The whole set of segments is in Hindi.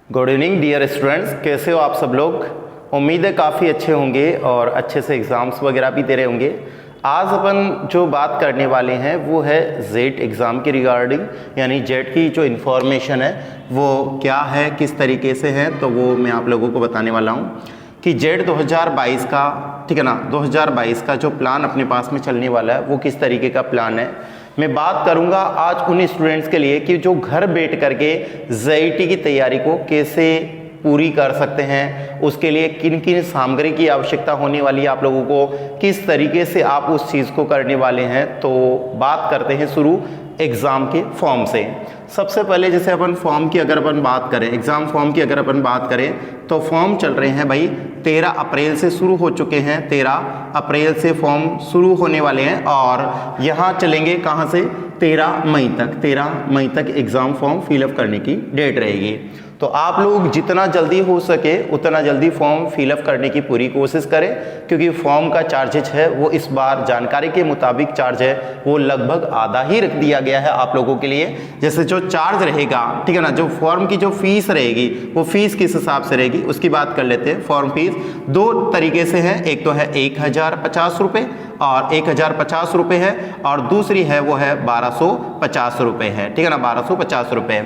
गुड इवनिंग डियर स्टूडेंट्स, कैसे हो आप सब लोग। उम्मीद है काफ़ी अच्छे होंगे और अच्छे से एग्ज़ाम्स वगैरह भी दे रहे होंगे। आज अपन जो बात करने वाले हैं वो है जेट एग्ज़ाम की रिगार्डिंग, यानी जेट की जो इन्फॉर्मेशन है वो क्या है, किस तरीके से है, तो वो मैं आप लोगों को बताने वाला हूँ कि जेट 2022 का, ठीक है ना, 2022 का जो प्लान अपने पास में चलने वाला है वो किस तरीके का प्लान है। मैं बात करूंगा आज उन स्टूडेंट्स के लिए कि जो घर बैठ करके जेईटी की तैयारी को कैसे पूरी कर सकते हैं, उसके लिए किन किन सामग्री की आवश्यकता होने वाली है, आप लोगों को किस तरीके से आप उस चीज़ को करने वाले हैं। तो बात करते हैं शुरू एग्ज़ाम के फॉर्म से। सबसे पहले जैसे अपन फॉर्म की अगर अपन बात करें, एग्ज़ाम फॉर्म की अगर अपन बात करें तो फॉर्म चल रहे हैं भाई 13 अप्रैल से शुरू हो चुके हैं। 13 अप्रैल से फॉर्म शुरू होने वाले हैं और यहाँ चलेंगे कहाँ से, 13 मई तक। 13 मई तक एग्ज़ाम फॉर्म फिलअप करने की डेट रहेगी। तो आप लोग जितना जल्दी हो सके उतना जल्दी फॉर्म फिलअप करने की पूरी कोशिश करें, क्योंकि फॉर्म का चार्जेज है वो इस बार जानकारी के मुताबिक चार्ज है वो लगभग आधा ही रख दिया गया है आप लोगों के लिए। जैसे जो चार्ज रहेगा, ठीक है ना, जो फॉर्म की जो फीस रहेगी वो फीस किस हिसाब से रहेगी उसकी बात कर लेते हैं। फॉर्म फीस दो तरीके से है, एक तो है 1050 रुपये और 1050 रुपये है, और दूसरी है वो है 1250 रुपये है, ठीक है ना, 1250 रुपये।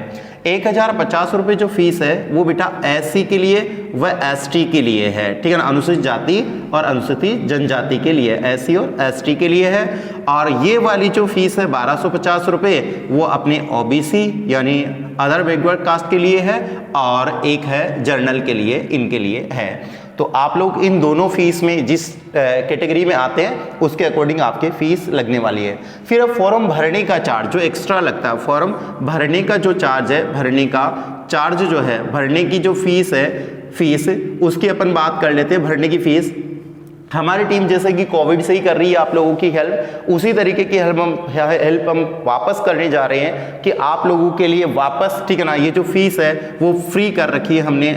1050 रुपये जो फीस है वो बेटा एससी के लिए व एसटी के लिए है, ठीक है ना, अनुसूचित जाति और अनुसूचित जनजाति के लिए, एससी और एसटी के लिए है। और ये वाली जो फीस है 1250 रुपये वो अपने ओबीसी यानी अदर बैकवर्ड कास्ट के लिए है, और एक है जर्नल के लिए, इनके लिए है। तो आप लोग इन दोनों फीस में जिस कैटेगरी में आते हैं उसके अकॉर्डिंग आपके फीस लगने वाली है। फिर अब फॉर्म भरने का चार्ज जो एक्स्ट्रा लगता है, फॉर्म भरने का जो चार्ज है, भरने का चार्ज जो है, भरने की जो फीस है, फीस उसकी अपन बात कर लेते हैं। भरने की फीस हमारी टीम जैसे कि कोविड से ही कर रही है आप लोगों की हेल्प, उसी तरीके की हेल्प हम वापस करने जा रहे हैं कि आप लोगों के लिए वापस, ठीक है ना, ये जो फीस है वो फ्री कर रखी है हमने,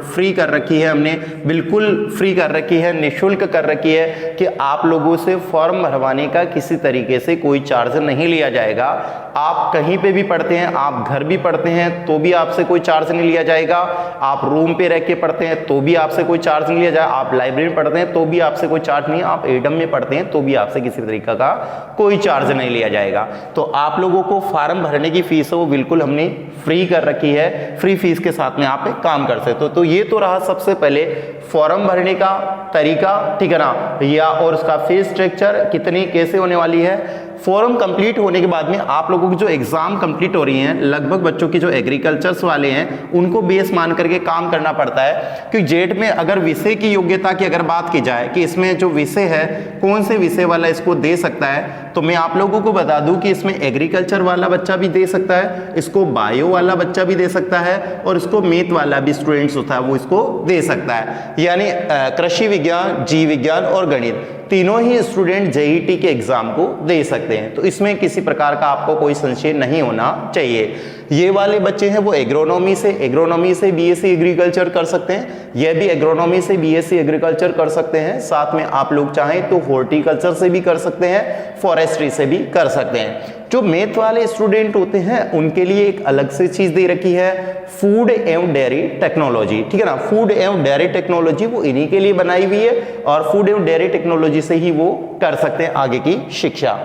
फ्री कर रखी है हमने, बिल्कुल फ्री कर रखी है, निःशुल्क कर रखी है कि आप लोगों से फॉर्म भरवाने का किसी तरीके से कोई चार्ज नहीं लिया जाएगा। आप कहीं पे भी पढ़ते हैं, आप घर भी पढ़ते हैं तो भी आपसे कोई चार्ज नहीं लिया जाएगा, आप रूम पे रह के पढ़ते हैं तो भी आपसे कोई चार्ज नहीं लिया जाएगा, आप लाइब्रेरी में पढ़ते हैं तो भी आपसे कोई चार्ज नहीं, आप एडम में पढ़ते हैं तो भी आपसे किसी तरीके का कोई चार्ज नहीं लिया जाएगा। तो आप लोगों को फॉर्म भरने की फीस है वो बिल्कुल हमने फ्री कर रखी है, फ्री फीस के साथ में आप काम कर सकते हो। तो ये तो रहा सबसे पहले फॉर्म भरने का तरीका, ठीक है ना, या और उसका फीस स्ट्रक्चर कितनी कैसे होने वाली है। फॉर्म कंप्लीट होने के बाद में आप लोगों की जो एग्जाम कंप्लीट हो रही हैं, लगभग बच्चों की जो एग्रीकल्चर्स वाले हैं उनको बेस मान करके काम करना पड़ता है, क्योंकि जेट में अगर विषय की योग्यता की अगर बात की जाए कि इसमें जो विषय है कौन से विषय वाला इसको दे सकता है, तो मैं आप लोगों को बता दूं कि इसमें एग्रीकल्चर वाला बच्चा भी दे सकता है, इसको बायो वाला बच्चा भी दे सकता है, और इसको मैथ वाला भी स्टूडेंट्स होता है वो इसको दे सकता है। यानी कृषि विज्ञान, जीव विज्ञान और गणित तीनों ही स्टूडेंट जेईटी के एग्जाम को दे सकते हैं। तो इसमें किसी प्रकार का आपको कोई संशय नहीं होना चाहिए। ये वाले बच्चे हैं वो एग्रोनॉमी से बीएससी एग्रीकल्चर कर सकते हैं, ये भी एग्रोनॉमी से बीएससी एग्रीकल्चर कर सकते हैं, साथ में आप लोग चाहें तो हॉर्टिकल्चर से भी कर सकते हैं, फॉरेस्ट्री से भी कर सकते हैं। जो मैथ वाले स्टूडेंट होते हैं उनके लिए एक अलग से चीज दे रखी है, फूड एवं डेयरी टेक्नोलॉजी, ठीक है ना, फूड एवं डेयरी टेक्नोलॉजी वो इन्हीं के लिए बनाई हुई है, और फूड एवं डेयरी टेक्नोलॉजी से ही वो कर सकते हैं आगे की शिक्षा।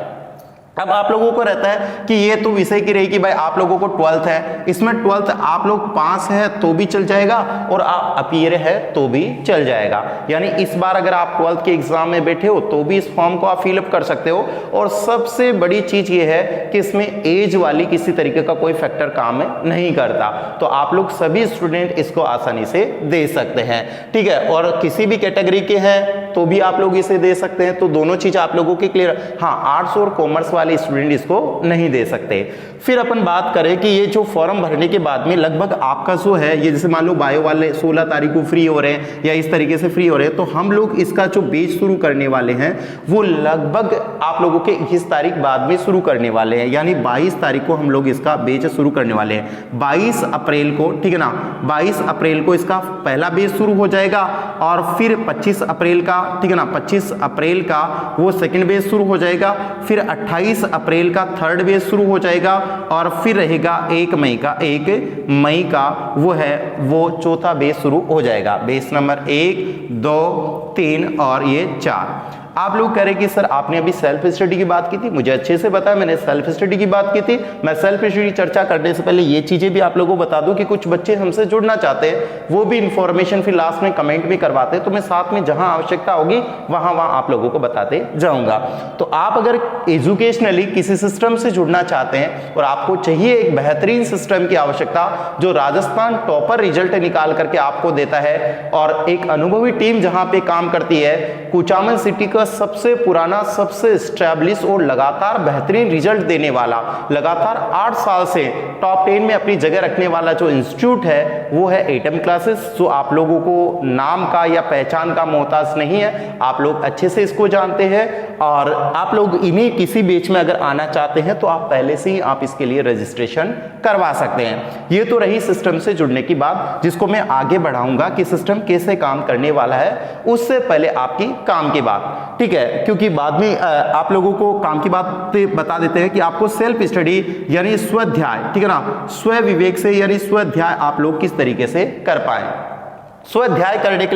अब आप लोगों को रहता है कि ये तो विषय की रहेगी भाई, आप लोगों को 12th है, इसमें 12th आप लोग पास है तो भी चल जाएगा और आप अपीयर है तो भी चल जाएगा। यानी इस बार अगर आप 12th के एग्जाम में बैठे हो तो भी इस फॉर्म को आप फिलअप कर सकते हो। और सबसे बड़ी चीज ये है कि इसमें एज वाली किसी तरीके का कोई फैक्टर काम नहीं करता, तो आप लोग सभी स्टूडेंट इसको आसानी से दे सकते हैं, ठीक है। और किसी भी कैटेगरी के हैं तो भी आप लोग इसे दे सकते हैं। तो दोनों चीज आप लोगों की क्लियर। हाँ, आर्ट्स और कॉमर्स वाले स्टूडेंट इसको नहीं दे सकते। फिर अपन बात करें कि ये जो फॉर्म भरने के बाद में लगभग आपका जो है, ये जैसे मान लो बायो वाले 16 तारीख को फ्री हो रहे हैं या इस तरीके से फ्री हो रहे हैं, तो हम लोग इसका जो बैच शुरू करने वाले हैं वो लगभग आप लोगों के 21 तारीख बाद में शुरू करने वाले हैं, यानी 22 तारीख को हम लोग इसका बैच शुरू करने वाले हैं। 22 अप्रैल को, ठीक है ना, 22 अप्रैल को इसका पहला बैच शुरू हो जाएगा, और फिर 25 अप्रैल का ठीक है ना, 25 अप्रैल का वो सेकंड बेस शुरू हो जाएगा, फिर 28 अप्रैल का थर्ड बेस शुरू हो जाएगा, और फिर रहेगा 1 मई का वो चौथा बेस शुरू हो जाएगा। बेस नंबर 1, 2, 3 और ये 4। आप लोग कह रहे कि सर आपने अभी सेल्फ स्टडी की बात की थी, मुझे अच्छे से पता है, मैंने सेल्फ स्टडी की बात की थी। मैं सेल्फ स्टडी चर्चा करने से पहले ये चीजें भी आप लोगों को बता दूं कि कुछ बच्चे हमसे जुड़ना चाहते हैं, वो भी इंफॉर्मेशन फिर लास्ट में कमेंट भी करवाते हैं, तो मैं साथ में जहां आवश्यकता होगी वहां आप लोगों को बताते जाऊंगा। तो आप अगर एजुकेशनली किसी सिस्टम से जुड़ना चाहते हैं और आपको चाहिए एक बेहतरीन सिस्टम की आवश्यकता जो राजस्थान टॉपर रिजल्ट निकाल करके आपको देता है, और एक अनुभवी टीम जहां पे काम करती है, कुचामन सिटी का सबसे पुराना, सबसे स्टैब्लिश और लगातार बेहतरीन रिजल्ट देने वाला, लगातार 8 साल से टॉप 10 में अपनी जगह रखने वाला जो इंस्टीट्यूट है वो है एटम क्लासेस, जो आप लोगों को नाम का या पहचान का मोहताज नहीं है, आप लोग अच्छे से इसको जानते हैं। और आप लोग इन्हीं किसी बैच में अगर आना चाहते हैं तो आप पहले से ही आप इसके लिए रजिस्ट्रेशन करवा सकते हैं। ये तो रही सिस्टम से जुड़ने की बात, जिसको मैं आगे बढ़ाऊंगा कि सिस्टम कैसे काम करने वाला है। उससे पहले आपकी काम की बात, ठीक है, क्योंकि बाद में आप लोगों को काम की बात बता देते हैं कि आपको सेल्फ स्टडी यानी स्वाध्याय, ठीक है ना, स्व विवेक से यानी स्वाध्याय आप लोग किस तरीके से कर पाए। स्वाध्याय करने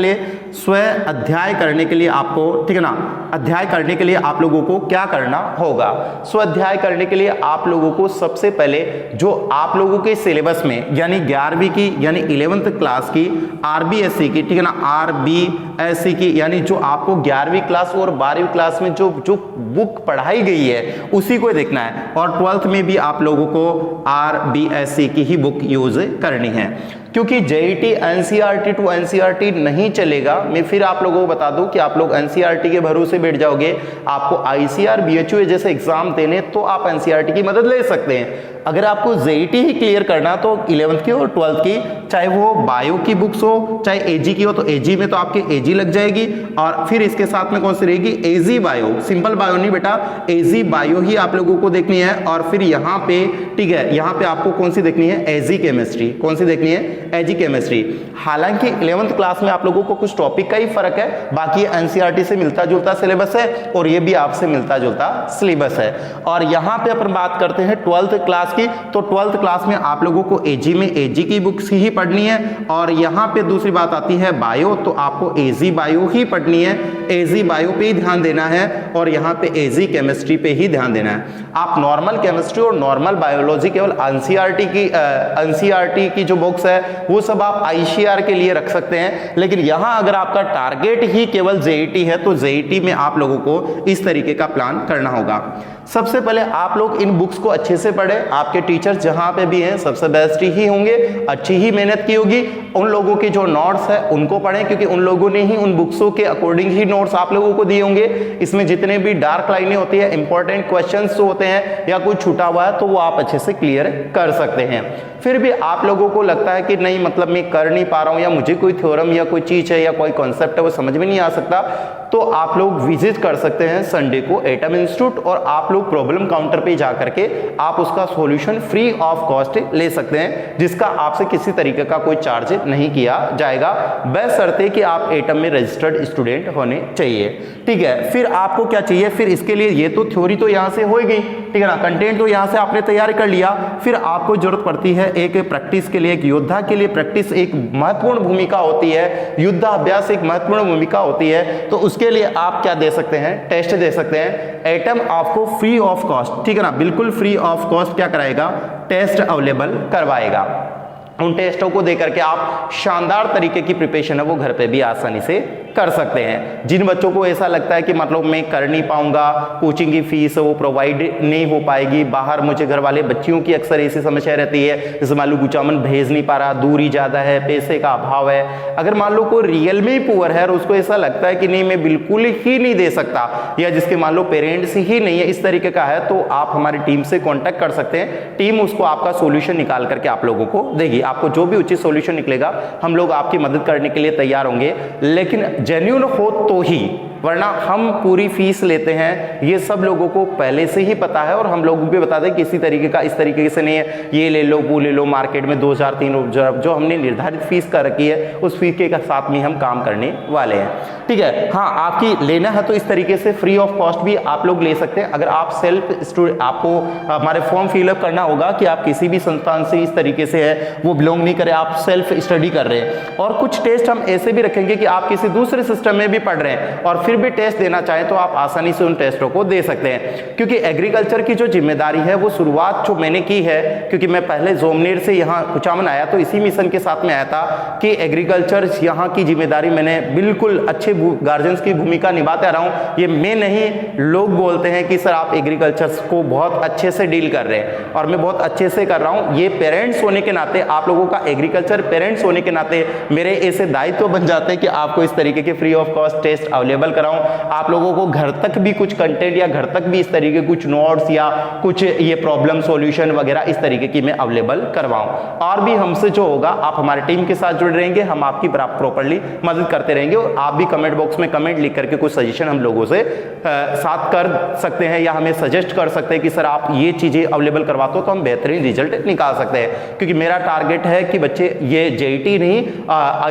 के लिए आपको, ठीक है ना, अध्याय करने के लिए आप लोगों को क्या करना होगा। स्वाध्याय करने के लिए आप लोगों को सबसे पहले जो आप लोगों के सिलेबस में यानी 11वीं की यानी 11th क्लास की आरबीएससी की, ठीक है ना, आरबीएससी की यानी जो आपको 11वीं क्लास और 12वीं क्लास में जो बुक पढ़ाई गई है उसी को देखना है, और 12th में भी आप लोगों को आरबीएससी की ही बुक यूज करनी है, क्योंकि जेईटी एनसीईआरटी टू एनसीईआरटी नहीं चलेगा। मैं फिर आप लोगों को बता दूं कि आप लोग एनसीईआरटी के भरोसे बैठ जाओगे, आपको आईसीआर बीएचयू जैसे एग्जाम देने तो आप एनसीईआरटी की मदद ले सकते हैं। अगर आपको जेईटी ही क्लियर करना तो 11th की और 12th की, चाहे वो बायो की बुक्स हो चाहे एजी की हो, तो एजी में तो आपके एजी लग जाएगी, और फिर इसके साथ में कौन सी रहेगी, एजी बायो, सिंपल बायो नहीं बेटा, एजी बायो ही आप लोगों को देखनी है। और फिर यहाँ पे, ठीक है, यहाँ पे आपको कौन सी देखनी है, एजी केमिस्ट्री। कौन सी देखनी है, एजी केमिस्ट्री। हालांकि 11th क्लास में आप लोगों को कुछ टॉपिक का ही फर्क है, बाकी एनसीईआरटी से मिलता जुलता सिलेबस है और ये भी आपसे मिलता जुलता सिलेबस है। और यहाँ पे अपन बात करते हैं 12th क्लास की, तो 12th क्लास में आप लोगों को एजी में एजी की बुक्स ही पढ़नी है। और यहाँ पे दूसरी बात आती है बायो, तो आपको एजी बायो ही पढ़नी है, एजी बायो पे ही ध्यान देना है, और यहाँ पे एजी केमिस्ट्री पे ही ध्यान देना है। आप नॉर्मल केमिस्ट्री और नॉर्मल बायोलॉजी केवल एनसीईआरटी की जो बुक्स है वो सब आप आईसीआर के लिए रख सकते हैं, लेकिन यहाँ अगर आपका टारगेट ही केवल जेईटी है तो जेईटी में आप लोगों को इस तरीके का प्लान करना होगा। सबसे पहले आप लोग इन बुक्स को अच्छे से पढ़ें, आपके टीचर्स जहां पे भी हैं सबसे बेस्ट ही होंगे, अच्छी ही मेहनत की होगी। उन लोगों के जो नोट्स है उनको पढ़ें, क्योंकि उन लोगों ने ही उन बुक्सों के अकॉर्डिंग ही नोट्स आप लोगों को दिए होंगे। इसमें जितने भी डार्क लाइनें होती है, इंपॉर्टेंट क्वेश्चंस जो होते हैं या कुछ छूटा हुआ है, तो वो आप अच्छे से क्लियर कर सकते हैं। फिर भी आप लोगों को लगता है कि नहीं, मतलब मैं कर नहीं पा रहा हूं, या मुझे कोई थ्योरम या कोई चीज है या कोई कॉन्सेप्ट है वो समझ में नहीं आ सकता, तो आप लोग विजिट कर सकते हैं संडे को एटम इंस्टीट्यूट, और आप लोग प्रॉब्लम काउंटर पे जा करके आप उसका सॉल्यूशन फ्री ऑफ कॉस्ट ले सकते हैं, जिसका आपसे किसी तरीके का कोई चार्ज नहीं किया जाएगा, बशर्ते कि आप एटम में रजिस्टर्ड स्टूडेंट होने चाहिए। ठीक है, फिर आपको क्या चाहिए, फिर इसके लिए ये तो थ्योरी तो यहां से हो गई, ठीक है ना, कंटेंट तो यहां से आपने तैयार कर लिया। फिर आपको जरूरत पड़ती है एक प्रैक्टिस के लिए, एक योद्धा के लिए प्रैक्टिस एक महत्वपूर्ण भूमिका होती है, युद्धाभ्यास एक महत्वपूर्ण भूमिका होती है। तो उसके लिए आप क्या दे सकते हैं, टेस्ट दे सकते हैं। एटम आपको फ्री ऑफ कॉस्ट, ठीक है ना, बिल्कुल फ्री ऑफ कॉस्ट क्या कराएगा, टेस्ट अवेलेबल करवाएगा। उन टेस्टों को देकर के आप शानदार तरीके की प्रिपरेशन है वो घर पे भी आसानी से कर सकते हैं। जिन बच्चों को ऐसा लगता है कि मतलब मैं कर नहीं पाऊंगा, कोचिंग की फीस वो प्रोवाइड नहीं हो पाएगी, बाहर मुझे घर वाले बच्चियों की अक्सर ऐसी समस्या रहती है, जैसे मान लो कुचामन भेज नहीं पा रहा, दूरी ज़्यादा है, पैसे का अभाव है। अगर मान लो कोई रियल में ही पुअर है और उसको ऐसा लगता है कि नहीं मैं बिल्कुल ही नहीं दे सकता, या जिसके मान लो पेरेंट्स ही नहीं है, इस तरीके का है, तो आप हमारी टीम से कॉन्टैक्ट कर सकते हैं। टीम उसको आपका सोल्यूशन निकाल करके आप लोगों को देगी। आपको जो भी उचित सोल्यूशन निकलेगा हम लोग आपकी मदद करने के लिए तैयार होंगे, लेकिन जेन्युइन हो तो ही, वरना हम पूरी फीस लेते हैं, ये सब लोगों को पहले से ही पता है और हम लोग भी बताते हैं किसी तरीके का इस तरीके से नहीं है ये ले लो वो ले लो, मार्केट में 2000-3000 जो हमने निर्धारित फीस कर रखी है उस फीस के साथ में हम काम करने वाले हैं। ठीक है, हाँ आपकी लेना है तो इस तरीके से फ्री ऑफ कॉस्ट भी आप लोग ले सकते हैं। अगर आप सेल्फ स्टूडेंट, आपको हमारे फॉर्म फिलअप करना होगा कि आप किसी भी संस्थान से इस तरीके से है वो बिलोंग नहीं करे, आप सेल्फ स्टडी कर रहे हैं। और कुछ टेस्ट हम ऐसे भी रखेंगे कि आप किसी दूसरे सिस्टम में भी पढ़ रहे हैं और फिर भी टेस्ट देना चाहें तो आप आसानी से उन टेस्टों को दे सकते हैं। क्योंकि एग्रीकल्चर की जो जिम्मेदारी है वो शुरुआत जो मैंने की है, क्योंकि मैं पहले जोमनेर से यहाँ कुचामन आया तो इसी मिशन के साथ में आया था कि एग्रीकल्चर यहाँ की जिम्मेदारी मैंने बिल्कुल अच्छे गार्जियंस की भूमिका निभाते रहा हूँ। ये मैं नहीं, लोग बोलते हैं कि सर आप एग्रीकल्चर को बहुत अच्छे से डील कर रहे हैं और मैं बहुत अच्छे से कर रहा हूँ। ये पेरेंट्स होने के नाते, आप लोगों का एग्रीकल्चर पेरेंट्स होने के नाते मेरे ऐसे दायित्व बन जाते हैं कि आपको इस तरीके के free of cost test available कराऊं, आप लोगों को घर तक भी कुछ कंटेंट या घर तक भी इस तरीके कुछ नोट्स या कुछ ये प्रॉब्लम सॉल्यूशन वगैरह इस तरीके की मैं अवेलेबल करवाऊं। और भी हमसे जो होगा, आप हमारे टीम के साथ जुड़े रहेंगे, हम आपकी प्रॉपर्ली मदद करते रहेंगे और आप भी कमेंट बॉक्स में कमेंट लिख करके कुछ सजेशन हम लोगों से साथ कर सकते हैं या हमें सजेस्ट कर सकते हैं कि सर आप ये चीजें अवेलेबल करवाते हो तो हम बेहतरीन रिजल्ट निकाल सकते हैं। क्योंकि मेरा टारगेट है कि बच्चे ये जेईटी नहीं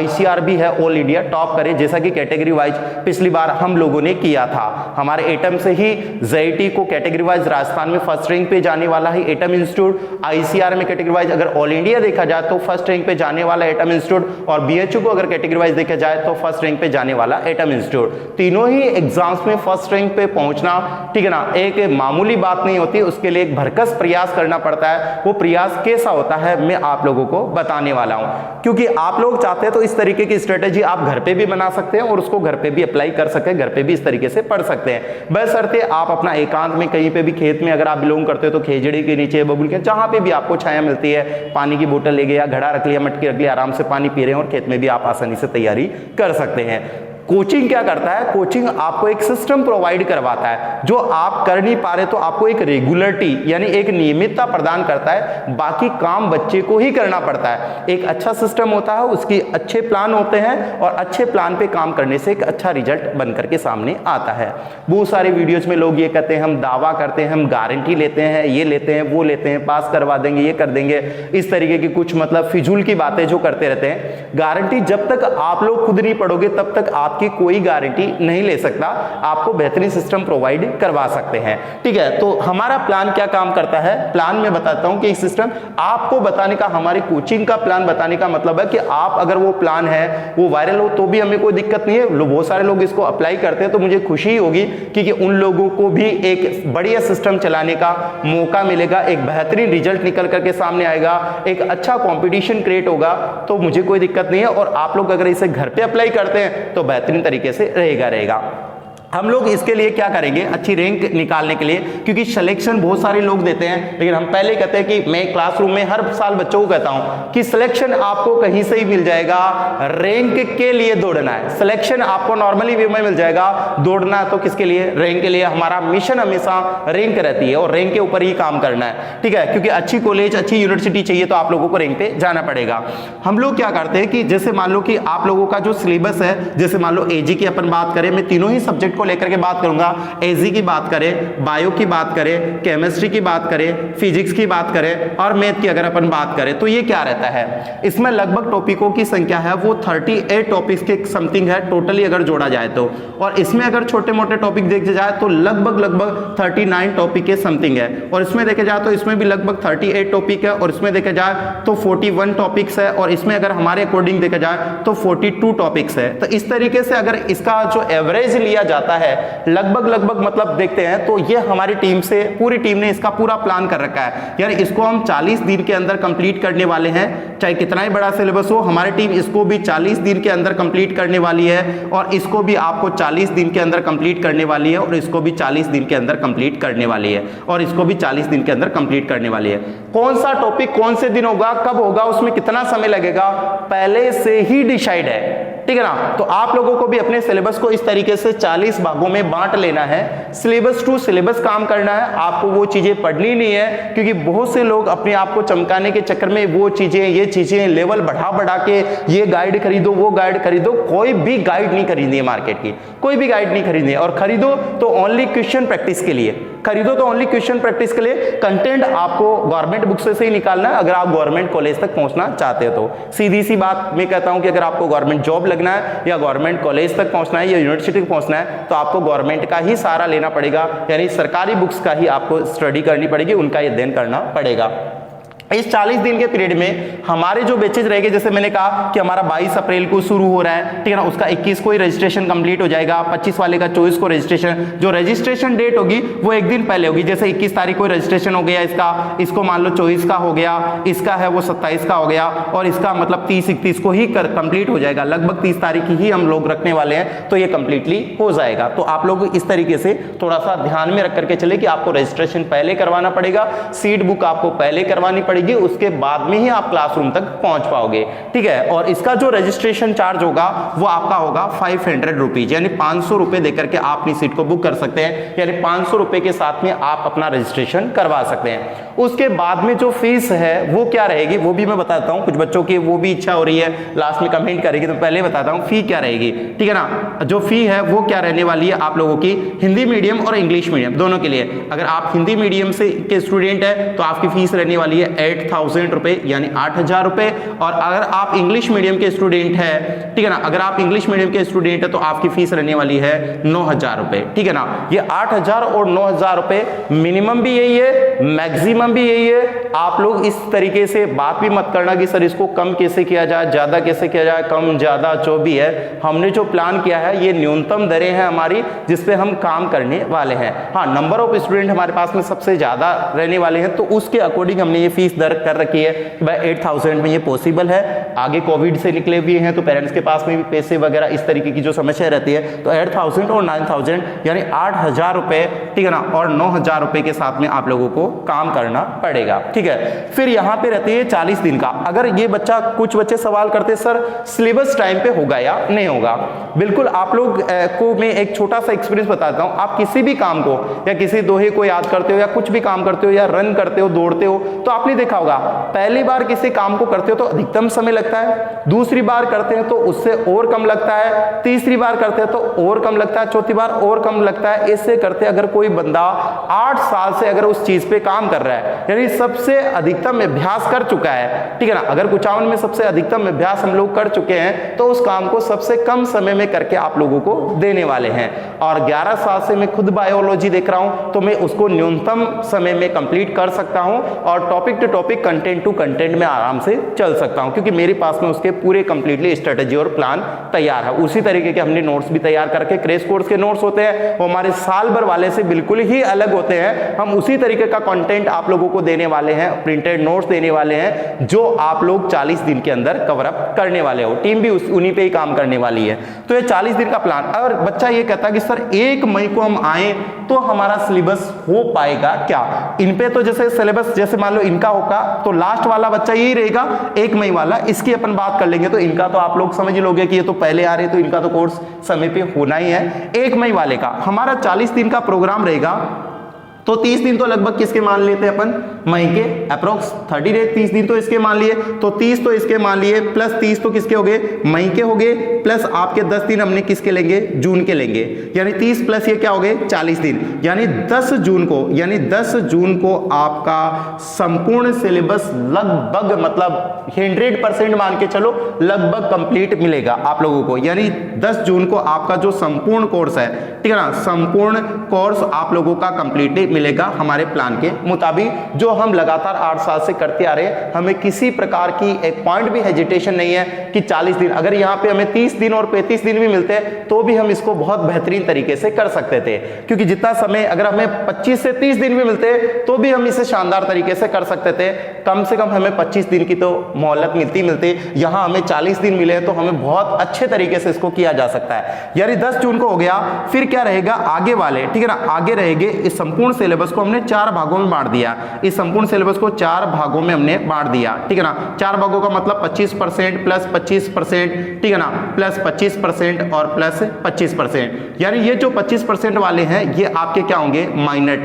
ICR भी है ऑल इंडिया टॉप करे, जैसा कि कैटेगरी वाइज पिछली बार हम लोगों ने किया था। हमारे एटम से ही जेईटी को कैटेगरी वाइज राजस्थान में फर्स्ट रैंक पे जाने वाला है एटम इंस्टीट्यूट, ICR में कैटेगरी वाइज अगर ऑल इंडिया देखा जाए तो फर्स्ट रैंक पे जाने वाला एटम इंस्टीट्यूट, और BHU को अगर कैटेगरी वाइज देखा जाए तो फर्स्ट रैंक पे जाने वाला एटम इंस्टीट्यूट। तीनों ही एग्जाम्स में फर्स्ट रैंक पे पहुंचना, ठीक है ना, एक मामूली बात नहीं होती, उसके लिए एक भरकस प्रयास करना पड़ता है। वो प्रयास कैसा होता है मैं आप लोगों को बताने वाला हूं, क्योंकि आप लोग चाहते हैं तो इस तरीके की स्ट्रेटेजी आप घर पे भी बना सकते हैं और उसको घर पे भी अप्लाई कर सकते हैं, घर पे भी इस तरीके से पढ़ सकते हैं। बशर्ते आप अपना एकांत में कहीं पे भी खेत में अगर आप बिलोंग करते हो तो खेजड़ी के नीचे, बबुल के, जहां पे भी आपको छाया मिलती है, पानी की बोतल ले गए या घड़ा रख लिया, मटकी रख लिया, आराम से पानी पी रहे हैं और खेत में भी आप आसानी से तैयारी कर सकते हैं। कोचिंग क्या करता है, कोचिंग आपको एक सिस्टम प्रोवाइड करवाता है, जो आप कर नहीं पा रहे तो आपको एक रेगुलरिटी यानी एक नियमितता प्रदान करता है। बाकी काम बच्चे को ही करना पड़ता है। एक अच्छा सिस्टम होता है, उसकी अच्छे प्लान होते हैं और अच्छे प्लान पे काम करने से एक अच्छा रिजल्ट बन करके सामने आता है। बहुत सारे वीडियोज में लोग ये कहते हैं, हम दावा करते हैं, हम गारंटी लेते हैं, ये लेते हैं, वो लेते हैं, पास करवा देंगे, ये कर देंगे, इस तरीके की कुछ मतलब फिजूल की बातें जो करते रहते हैं। गारंटी जब तक आप लोग खुद नहीं पढ़ोगे तब तक आपकी कोई गारंटी नहीं ले सकता, आपको बेहतरीन सिस्टम प्रोवाइड करवा सकते हैं। ठीक है, तो हमारा प्लान क्या काम करता है, प्लान में बताता हूं कि एक सिस्टम आपको बताने का, हमारी कोचिंग का प्लान बताने का मतलब है कि आप अगर वो प्लान है वो वायरल हो तो भी हमें कोई दिक्कत नहीं है। बहुत सारे लोग इसको अप्लाई करते हैं तो मुझे खुशी होगी क्योंकि उन लोगों को भी एक बढ़िया सिस्टम चलाने का मौका मिलेगा, एक बेहतरीन रिजल्ट निकल करके सामने आएगा, एक अच्छा कंपटीशन क्रिएट होगा, तो मुझे कोई दिक्कत नहीं है। और आप लोग अगर इसे घर पे अप्लाई करते हैं तो बेहतरीन तरीके से रहेगा। हम लोग इसके लिए क्या करेंगे, अच्छी रैंक निकालने के लिए, क्योंकि सिलेक्शन बहुत सारे लोग देते हैं, लेकिन हम पहले कहते हैं कि मैं क्लासरूम में हर साल बच्चों को कहता हूं कि सिलेक्शन आपको कहीं से ही मिल जाएगा, रैंक के लिए दौड़ना है। सिलेक्शन आपको नॉर्मली वे में मिल जाएगा, दौड़ना है तो किसके लिए, रैंक के लिए। हमारा मिशन हमेशा रैंक रहती है और रैंक के ऊपर ही काम करना है। ठीक है, क्योंकि अच्छी कॉलेज, अच्छी यूनिवर्सिटी चाहिए तो आप लोगों को रैंक पे जाना पड़ेगा। हम लोग क्या करते हैं कि जैसे मान लो कि आप लोगों का जो सिलेबस है, जैसे मान लो AG की अपन बात करें, मैं तीनों ही सब्जेक्ट को लेकर के बात करूंगा। एजी की बात करें, बायो की बात करें, केमिस्ट्री की बात करें, फिजिक्स की बात करें और मैथ की अगर अपन बात करें तो ये क्या रहता है, इसमें लगभग टॉपिकों की संख्या है वो 38 टॉपिक्स के समथिंग है टोटली अगर जोड़ा जाए तो। और इसमें अगर छोटे मोटे टॉपिक देखे जाए तो लगभग 39 टॉपिक के समथिंग है। और इसमें देखे जाए तो इसमें भी लगभग 38 टॉपिक है और इसमें देखे जाए तो 41 टॉपिक्स है और इसमें अगर हमारे अकॉर्डिंग देखा जाए तो 42 टॉपिक्स है। तो इस तरीके से अगर इसका जो एवरेज लिया जाता है लगभग मतलब देखते हैं तो ये हमारी टीम से, पूरी टीम ने इसका पूरा प्लान कर रखा है। यानी इसको हम 40 दिन के अंदर कंप्लीट करने वाले हैं, चाहे कितना ही बड़ा सिलेबस हो, हमारी टीम इसको भी 40 दिन के अंदर कंप्लीट करने वाली है और इसको भी आपको 40 दिन के अंदर कंप्लीट करने वाली है और इसको भी 40 दिन के अंदर कंप्लीट करने वाली है और इसको भी 40 दिन के अंदर कंप्लीट करने वाली है। कौन सा टॉपिक कौन से दिन होगा, कब होगा, उसमें कितना समय लगेगा, पहले से ही डिसाइड है। ठीक है ना। तो आप लोगों को भी अपने सिलेबस को इस तरीके से 40 भागों में बांट लेना है, सिलेबस टू सिलेबस काम करना है। आपको वो चीजें पढ़नी नहीं है, क्योंकि बहुत से लोग अपने आप को चमकाने के चक्कर में वो चीजें ये चीजें लेवल बढ़ा बढ़ा के ये गाइड खरीदो वो गाइड खरीदो। कोई भी गाइड नहीं खरीदनी है मार्केट की, कोई भी गाइड नहीं खरीदनी है। और खरीदो तो ओनली क्वेश्चन प्रैक्टिस के लिए खरीदो, तो ओनली क्वेश्चन प्रैक्टिस के लिए। कंटेंट आपको गवर्नमेंट बुक से ही निकालना है अगर आप गवर्नमेंट कॉलेज तक पहुंचना चाहते हो तो। सीधी सी बात मैं कहता हूं कि अगर आपको गवर्नमेंट जॉब लगना है या गवर्नमेंट कॉलेज तक पहुंचना है या यूनिवर्सिटी तक पहुंचना है तो आपको गवर्नमेंट का ही सहारा लेना पड़ेगा, यानी सरकारी बुक्स का ही आपको स्टडी करनी पड़ेगी, उनका अध्ययन करना पड़ेगा। इस 40 दिन के पीरियड में हमारे जो बैचेज रहेंगे, जैसे मैंने कहा कि हमारा 22 अप्रैल को शुरू हो रहा है, ठीक है ना, उसका 21 को ही रजिस्ट्रेशन कंप्लीट हो जाएगा, 25 वाले का 24 को रजिस्ट्रेशन। जो रजिस्ट्रेशन डेट होगी वो एक दिन पहले होगी, जैसे 21 तारीख को रजिस्ट्रेशन हो गया इसका, इसको मान लो 24 का हो गया, इसका है वो 27 का हो गया, और इसका मतलब 30-31 को ही कंप्लीट हो जाएगा। लगभग 30 तारीख ही हम लोग रखने वाले हैं, तो ये कंप्लीटली हो जाएगा। तो आप लोग इस तरीके से थोड़ा सा ध्यान में रख करके चले कि आपको रजिस्ट्रेशन पहले करवाना पड़ेगा, सीट बुक आपको पहले करवानी पड़ेगी, उसके बाद में ही आप क्लासरूम तक पहुंच पाओगे, ठीक है। और इसका जो रजिस्ट्रेशन चार्ज होगा वो आपका होगा 500 रुपीज, यानी 500 रुपए देकर के आप अपनी सीट को बुक कर सकते हैं, यानी 500 रुपए के साथ में आप अपना रजिस्ट्रेशन करवा सकते हैं। उसके बाद में जो फीस है वो क्या रहेगी वो भी मैं बताता हूं, कुछ बच्चों की वो भी इच्छा हो रही है लास्ट में कमेंट करेगी, तो पहले बताता हूं फी क्या रहेगी, ठीक है ना। जो फी है वो क्या रहने वाली है आप लोगों की, हिंदी मीडियम और इंग्लिश मीडियम दोनों के लिए। अगर आप हिंदी मीडियम से के स्टूडेंट है तो आपकी फीस रहने वाली है 8,000 रुपए, यानी 8,000 रुपए। और अगर आप इंग्लिश मीडियम के स्टूडेंट है, ठीक है ना, अगर आप इंग्लिश मीडियम के स्टूडेंट है तो आपकी फीस रहने वाली है 9,000 रुपए, ठीक है ना। ये 8,000 और 9,000 रुपए मिनिमम भी यही है, मैक्सिमम भी यही है। आप लोग इस तरीके से बात भी मत करना कि सर इसको कम कैसे किया जाए, ज्यादा कैसे किया जाए, कम ज्यादा जो भी है, हमने जो प्लान किया है ये न्यूनतम दरें हैं हमारी जिसपे हम काम करने वाले हैं। हाँ, नंबर ऑफ स्टूडेंट हमारे पास में सबसे ज्यादा रहने वाले हैं तो उसके अकॉर्डिंग हमने ये फीस दर कर रखी है कि भाई 8,000 में ये पॉसिबल है। आगे कोविड से निकले हुए हैं तो पेरेंट्स के पास में भी पैसे वगैरह इस तरीके की जो समस्या रहती है, तो 8,000 और 9,000 यानी 8,000 रुपए, ठीक है ना, और 9,000 रुपए के साथ में आप लोगों को काम करना पड़ेगा, ठीक है। फिर यहाँ पे रहती है 40 दिन का। अगर ये बच्चा, कुछ बच्चे सवाल करते सर सिलेबस टाइम पे होगा या नहीं होगा, बिल्कुल आप लोग को मैं एक छोटा सा एक्सपीरियंस बताता हूँ। आप किसी भी काम को या किसी दोहे को याद करते हो या कुछ भी काम करते हो या रन करते हो, दौड़ते हो, तो आपने देखा होगा पहली बार किसी काम को करते हो तो अधिकतम समय लगता है, दूसरी बार करते हैं तो उससे और कम लगता है, तीसरी बार करते हैं तो और कम लगता है, चौथी बार और कम लगता है। ऐसे करते अगर कोई बंदा 8 साल से अगर उस चीज पे काम कर रहा है, यानी सबसे अधिकतम अभ्यास कर चुका है, ठीक है ना, अगर 55 में सबसे अधिकतम अभ्यास हम लोग कर चुके हैं तो उस काम को सबसे कम समय में करके आप लोगों को देने वाले हैं। और 11 साल से मैं खुद बायोलॉजी देख रहा हूं तो मैं उसको न्यूनतम समय में कंप्लीट कर सकता हूं और topic to topic, content to content में आराम से चल सकता हूं, क्योंकि मेरे पास में उसके पूरे कंप्लीटली स्ट्रेटेजी और प्लान तैयार है। उसी तरीके के हमने नोट्स भी तैयार करके, क्रैश कोर्स के नोट्स होते हैं वो हमारे साल भर वाले से बिल्कुल ही अलग होते हैं। हम उसी तरीके का कंटेंट आप लोगों को देने वाले हैं, प्रिंटेड नोट्स देने वाले हैं जो आप लोग 40 दिन के अंदर कवर अप करने वाले हो। टीम भी उन्हीं पे ही काम करने वाली है। तो ये 40 दिन का प्लान। और बच्चा ये कहता है कि सर 1 मई को हम आए तो हमारा सिलेबस हो पाएगा क्या? इन पे तो जैसे सिलेबस, जैसे मान लो इनका होगा तो लास्ट वाला बच्चा यही रहेगा 1 मई वाला, इसकी अपन बात कर लेंगे। तो इनका तो आप लोग समझ लोगे कि ये तो पहले आ रहे, तो इनका तो कोर्स समय पे होना ही है। 1 मई वाले का हमारा 40 दिन का प्रोग्राम रहेगा, तो 30 दिन तो लगभग किसके मान लेते हैं अपन, मई के अप्रोक्स 30 डेज, 30 दिन तो इसके मान लिए, तो 30 तो इसके मान लिए, प्लस 30 तो किसके हो गए, मई के हो गए, प्लस आपके 10 दिन हमने किसके लेंगे, जून के लेंगे, यानी 30 प्लस ये क्या हो गए 40 दिन, यानी 10 जून को, यानी 10 जून को आपका संपूर्ण सिलेबस लगभग, मतलब 100% मान के चलो, लगभग कंप्लीट मिलेगा आप लोगों को। यानी 10 जून को आपका जो संपूर्ण कोर्स है, ठीक है ना, संपूर्ण कोर्स आप लोगों का कंप्लीट मिलेगा हमारे प्लान के मुताबिक, जो हम लगातार 8 साल से करते आ रहे हैं। हमें किसी प्रकार की एक पॉइंट भी हेजिटेशन नहीं है कि 40 दिन, अगर यहाँ पे हमें 30 दिन और 35 दिन भी मिलते तो भी हम इसको बहुत बेहतरीन तरीके से कर सकते थे, क्योंकि जितना समय, अगर हमें 25 से 30 दिन भी मिलते तो भी हम इसे शानदार तरीके से कर सकते थे। कम से कम हमें 25 दिन की तो मोहलत मिलती, यहाँ हमें 40 दिन मिले तो हमें बहुत अच्छे तरीके से इसको किया जा सकता है। यानी 10 जून को हो गया, फिर क्या रहेगा आगे वाले, ठीक है ना, आगे रहेंगे इस संपूर्ण सिलेबस को हमने 4 भागों में बांट दिया। इस संपूर्ण सिलेबस को 4 भागों में हमने बांट दिया, ठीक है ना। 4 भागों का मतलब 25% प्लस 25%, ठीक है ना, प्लस 25% और प्लस 25%। यानी ये जो 25% वाले हैं ये आपके क्या होंगे, माइनर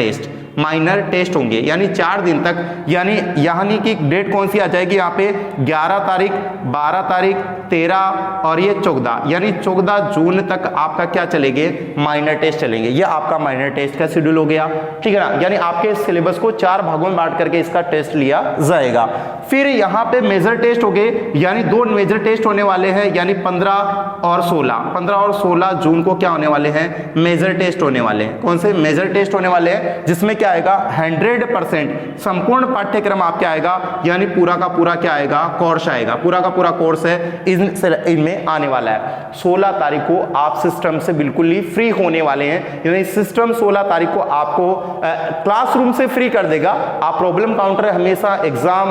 टेस्ट होंगे। यानी 4 दिन तक, यानी कि डेट कौन सी आ जाएगी यहाँ पे, 11 तारीख, 12 तारीख, 13 और ये 14, यानी 14 जून तक आपका क्या चलेंगे, माइनर टेस्ट चलेंगे। ये आपका माइनर टेस्ट का शेड्यूल हो गया, ठीक है ना। यानी आपके सिलेबस को 4 भागों में बांट करके इसका टेस्ट लिया जाएगा। फिर यहाँ पे मेजर टेस्ट हो गए, यानी 2 मेजर टेस्ट होने वाले हैं, यानी 15 और 16 जून को क्या होने वाले हैं, मेजर टेस्ट होने वाले हैं। कौन से मेजर टेस्ट होने वाले हैं, जिसमें क्या आएगा, 100% संपूर्ण पाठ्यक्रम आपके आएगा, यानी पूरा का पूरा क्या आएगा, कोर्स आएगा, पूरा का पूरा कोर्स है इनमें आने वाला है। 16 तारीख को आप सिस्टम से बिल्कुल ही फ्री होने वाले हैं, यानी सिस्टम 16 तारीख को आपको क्लासरूम से फ्री कर देगा। आप प्रॉब्लम काउंटर हमेशा एग्जाम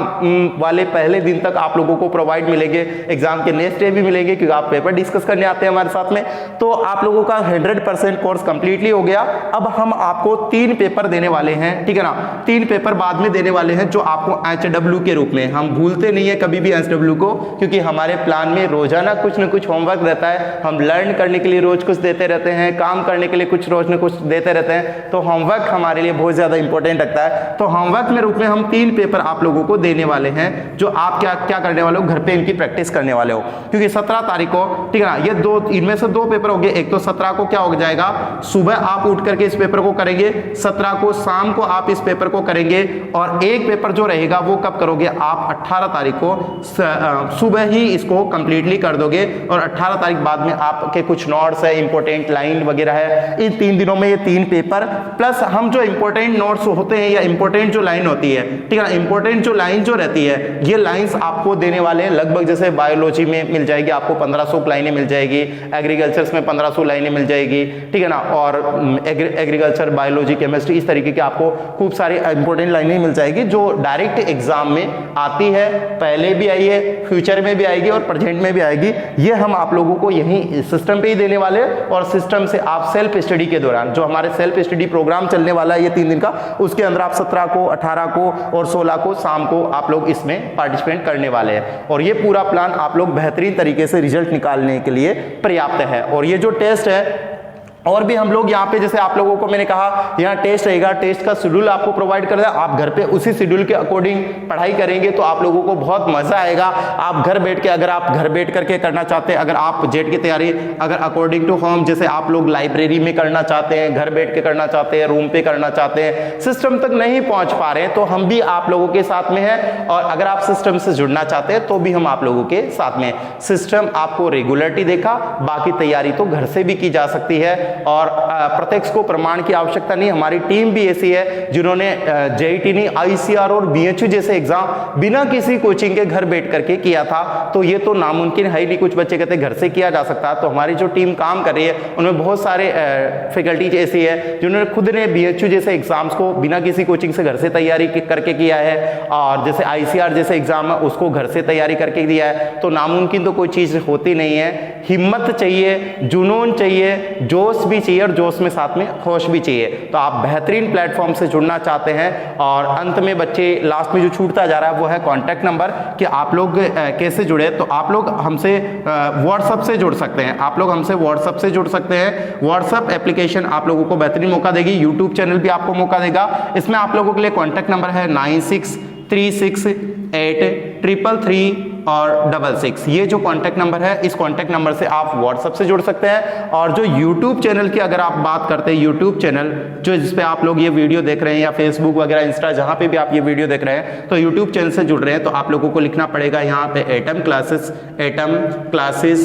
वाले पहले दिन तक आप लोगों को प्रोवाइड मिलेंगे, एग्जाम के नेक्स्ट डे भी मिलेंगे, क्योंकि आप पेपर डिस्कस करने आते हैं हमारे साथ में। तो आप लोगों का 100% कोर्स कंप्लीटली हो गया। अब हम आपको 3 पेपर देने वाले हैं, ठीक है ना। 3 पेपर बाद में देने वाले हैं, जो आपको HW के रूप में, हम भूलते नहीं है कभी भी HW को, क्योंकि हमारे प्लान में रोजाना कुछ न कुछ होमवर्क रहता है। हम लर्न करने के लिए रोज कुछ देते रहते हैं, काम करने के लिए कुछ रोज न कुछ देते रहते हैं। तो होमवर्क हमारे लिए बहुत ज्यादा इंपॉर्टेंट लगता है। तो होमवर्क में रूप में हम 3 पेपर आप लोगों को देने वाले हैं, जो आप क्या करने वाले हो, घर पे इनकी प्रैक्टिस करने वाले हो। क्योंकि 17 तारीख को, ठीक है ना, ये 2, इनमें से 2 पेपर हो गए। एक तो 17 को क्या हो जाएगा, सुबह आप उठ करके इस पेपर को करेंगे, 17 को शाम को आप इस पेपर को करेंगे, और एक पेपर जो रहेगा वो कब करोगे आप, 18 तारीख को सुबह ही इसको कंप्लीटली कर दोगे। और 18 तारीख बाद में आपके कुछ नोट्स है, इंपॉर्टेंट लाइन वगैरह है। इन 3 दिनों में ये 3 पेपर प्लस हम जो इंपॉर्टेंट नोट्स होते हैं या इंपॉर्टेंट जो लाइन होती है, ठीक है ना, इंपॉर्टेंट जो लाइन जो रहती है, ये लाइंस आपको देने वाले हैं। लगभग जैसे बायोलॉजी में मिल जाएगी आपको 1500 लाइनें मिल जाएगी, एग्रीकल्चर में 1500 लाइनें मिल जाएगी, ठीक है ना, और एग्रीकल्चर, बायोलॉजी, केमिस्ट्री, इस तरीके के आपको खूब सारी इंपॉर्टेंट लाइनें मिल जाएगी, जो डायरेक्ट एग्जाम में आती है, पहले भी आई है, फ्यूचर में भी आएगी और प्रेजेंट में भी आएगी। ये हम आप लोगों को यही सिस्टम पे ही देने वाले हैं। और सिस्टम से आप सेल्फ स्टडी के दौरान, जो हमारे सेल्फ स्टडी प्रोग्राम चलने वाला है ये 3 दिन का, उसके अंदर आप 17 को, 18 को और 16 को शाम को आप लोग इसमें पार्टिसिपेट करने वाले हैं। और ये पूरा प्लान आप लोग बेहतरीन तरीके से रिजल्ट निकालने के लिए पर्याप्त है। और ये जो टेस्ट है, और भी हम लोग यहाँ पे, जैसे आप लोगों को मैंने कहा यहाँ टेस्ट रहेगा, टेस्ट का शेड्यूल आपको प्रोवाइड कर दिया, आप घर पे उसी शेड्यूल के अकॉर्डिंग पढ़ाई करेंगे तो आप लोगों को बहुत मजा आएगा। आप घर बैठ के, अगर आप घर बैठ करके करना चाहते हैं, अगर आप जेट की तैयारी अगर अकॉर्डिंग टू होम, जैसे आप लोग लाइब्रेरी में करना चाहते हैं, घर बैठ के करना चाहते हैं, रूम पे करना चाहते हैं, सिस्टम तक नहीं पहुंच पा रहे हैं, तो हम भी आप लोगों के साथ में है। और अगर आप सिस्टम से जुड़ना चाहते हैं तो भी हम आप लोगों के साथ में। सिस्टम आपको रेगुलरिटी देखा, बाकी तैयारी तो घर से भी की जा सकती है। और प्रत्यक्ष को प्रमाण की आवश्यकता नहीं, हमारी टीम भी ऐसी है जिन्होंने जेईटी नहीं, ICR और BHU जैसे एग्जाम बिना किसी कोचिंग के घर बैठ करके किया था। तो ये तो नामुमकिन है ही नहीं, कुछ बच्चे कहते घर से किया जा सकता है। तो हमारी जो टीम काम कर रही है उनमें बहुत सारे फैकल्टीज ऐसी है जिन्होंने खुद ने BHU जैसे एग्जाम्स को बिना किसी कोचिंग से घर से तैयारी करके किया है, और जैसे ICR जैसे एग्जाम है उसको घर से तैयारी करके दिया है। तो नामुमकिन तो कोई चीज होती नहीं है। हिम्मत चाहिए, जुनून चाहिए, जोश भी चाहिए, और जोश में साथ में होश भी चाहिए। तो आप बेहतरीन प्लेटफॉर्म से जुड़ना चाहते हैं। और अंत में बच्चे लास्ट में जो छूटता जा रहा है वो है कॉन्टैक्ट नंबर, कि आप लोग कैसे जुड़े। तो आप लोग हमसे व्हाट्सएप से जुड़ सकते हैं, आप लोग हमसे व्हाट्सएप से जुड़ सकते हैं। व्हाट्सएप एप्लीकेशन आप लोगों को बेहतरीन मौका देगी, यूट्यूब चैनल भी आपको मौका देगा। इसमें आप लोगों के लिए कॉन्टैक्ट नंबर है 96368333 और 66। ये जो कॉन्टैक्ट नंबर है, इस कॉन्टैक्ट नंबर से आप व्हाट्सएप से जुड़ सकते हैं। और जो यूट्यूब चैनल की अगर आप बात करते हैं, यूट्यूब चैनल जो जिस पे आप लोग ये वीडियो देख रहे हैं, या फेसबुक वगैरह, इंस्टा, जहां पे भी आप ये वीडियो देख रहे हैं, तो यूट्यूब चैनल से जुड़ रहे हैं, तो आप लोगों को लिखना पड़ेगा यहाँ पे एटम क्लासेस,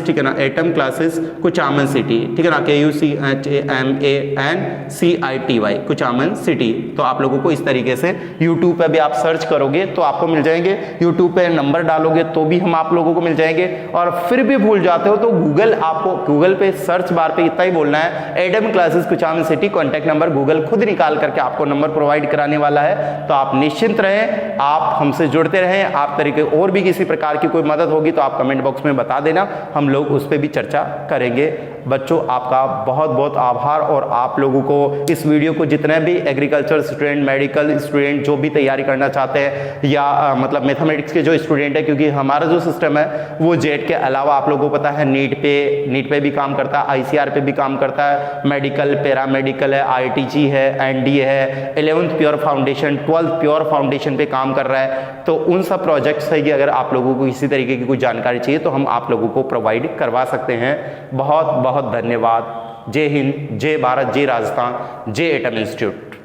ठीक है ना, एटम क्लासेस कुचामन सिटी, ठीक है ना, KUCHAMANCITY, कुचामन सिटी। तो आप लोगों को इस तरीके से यूट्यूब पे भी आप सर्च करोगे तो आपको मिल जाएंगे। यूट्यूब पे नंबर डालोगे तो भी हम आप लोगों को मिल जाएंगे। और फिर भी भूल जाते हो तो आपको गूगल पे सर्च बार पे इतना ही बोलना है Adam classes Kuchaman city, contact number Google खुद निकाल करके आपको नंबर प्रोवाइड कराने वाला है। तो आप निश्चिंत रहें, आप हमसे जुड़ते रहें। आप तरीके और भी किसी प्रकार की कोई मदद होगी तो आप कमेंट बॉक्स में बता देना, हम लोग उस पर भी चर्चा करेंगे। बच्चों आपका बहुत बहुत आभार, और आप लोगों को इस वीडियो को जितने भी एग्रीकल्चर स्टूडेंट, मेडिकल स्टूडेंट जो भी तैयारी करना चाहते हैं या मतलब मैथमेटिक्स के जो स्टूडेंट है, क्योंकि हमारा जो सिस्टम है वो जेट के अलावा आप लोगों को पता है नीट पे भी काम करता है, आईसीआर पे भी काम करता है, मेडिकल, पैरामेडिकल है, आईटीजी है, एनडीए है, 11th pure foundation, 12th pure foundation पे काम कर रहा है। तो उन सब प्रोजेक्ट्स है कि अगर आप लोगों को इसी तरीके की कोई जानकारी चाहिए तो हम आप लोगों को प्रोवाइड करवा सकते हैं। बहुत बहुत धन्यवाद। जय हिंद, जय भारत, जय राजस्थान, जय एटम इंस्टीट्यूट।